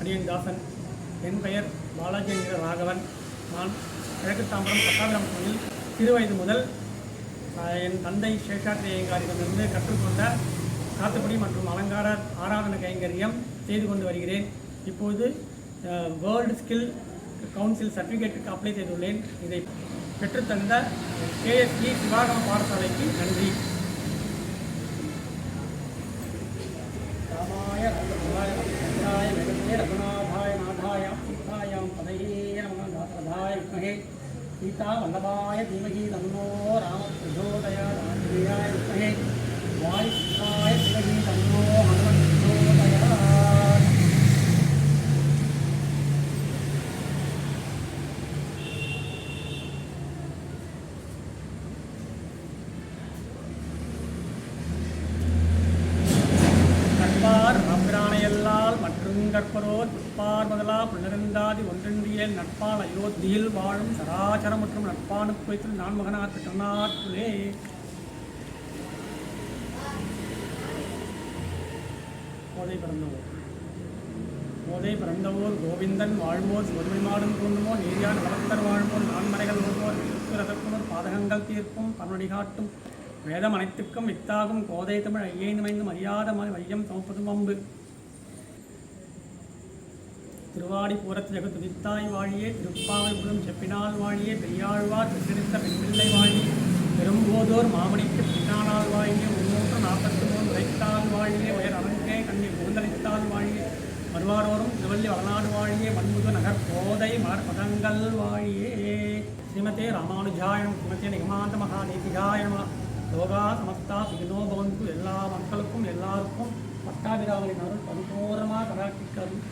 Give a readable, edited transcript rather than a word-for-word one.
அடியன் தாசன். என் பெயர் பாலாஜி என்கிற ராகவன். நான் கிழக்கு தாம்பரம் பட்டாபிராம கோயில் சிறுவயது முதல் என் தந்தை சேஷாத்ரி ஐயங்காரிடமிருந்து கற்றுக்கொண்ட சாத்துக்குடி மற்றும் அலங்கார ஆராதன கைங்கரியம் செய்து கொண்டு வருகிறேன். இப்போது வேர்ல்டு ஸ்கில் கவுன்சில் சர்டிஃபிகேட்டுக்கு அப்ளை செய்துள்ளேன். இதை பெற்றுத்தந்த KSE சிவாகம பாடசாலைக்கு நன்றி. ராமாய ரகுநாதாய வெங்கடே ரகுநாதாய நாதாய சித்தாயாம் பதையே நம நாதாய வித்மஹே சீதா வல்லபாய தீமஹி தன்னோ ராம பிரச்சோதயாத் ஆஞ்சநேயாய வித்மஹே வாயுபுத்ராய தீமஹி தன்னோ ஹனுமத் பிரச்சோதயாத். நம்பிரானையல்லால் மற்றும் கற்பரோர் புட்பார் முதலா புன்னரந்தாதி ஒன்றென்றியல் நட்பால் அயோத்தியில் வாழும் சராச்சரம் மற்றும் நட்பானு குவைத்தில் நான் மகனார் பெற்றனாற்றுளே. போதை பிறந்தவோர் கோவிந்தன் வாழ்வோர் சிவமணிமாடும் தூண்டுமோ நீரியான் வளர்த்தர் வாழ்வோர் நான்மறைகள் ஓடுவோர் திருக்குறதற்குமோர் பாதகங்கள் தீர்க்கும் பன்மொழி காட்டும் வேதம் அனைத்துக்கும் வித்தாகும் கோதை தமிழ் ஐயைந்துமைந்தும் அறியாத மையம் சமப்பதும் அம்பு. திருவாடி பூரத்து ஜெக துதித்தாய் வாழியே திருப்பாவை புலம் செப்பினால் வாழியே பெரியாழ்வார் பெற்றெடுத்த பெண்பிள்ளை வாழியே பெரும்போதோர் மாமணிக்கு பின்னானால் வாழியே 343 உரைத்தால் வாழியே உயர் அரங்கே கண்ணில் புகுந்தளித்தால் வாழியே வருவாரோரும் திருவள்ளி வளநாடு வாழியே மண்முக நகர் கோதை மலர் பதங்கள் வாழியே. ஸ்ரீமதே ராமானுஜாயனம் ஸ்ரீமதே நிகமாந்த மகாதேசிகாயனமா. லோகா சமஸ்தா சுகினோ பவந்து. எல்லா மக்களுக்கும் எல்லாருக்கும் பட்டாபிராமனின் அருள் பரிபூர்ணமாக கடாட்சிக்கு அருள்.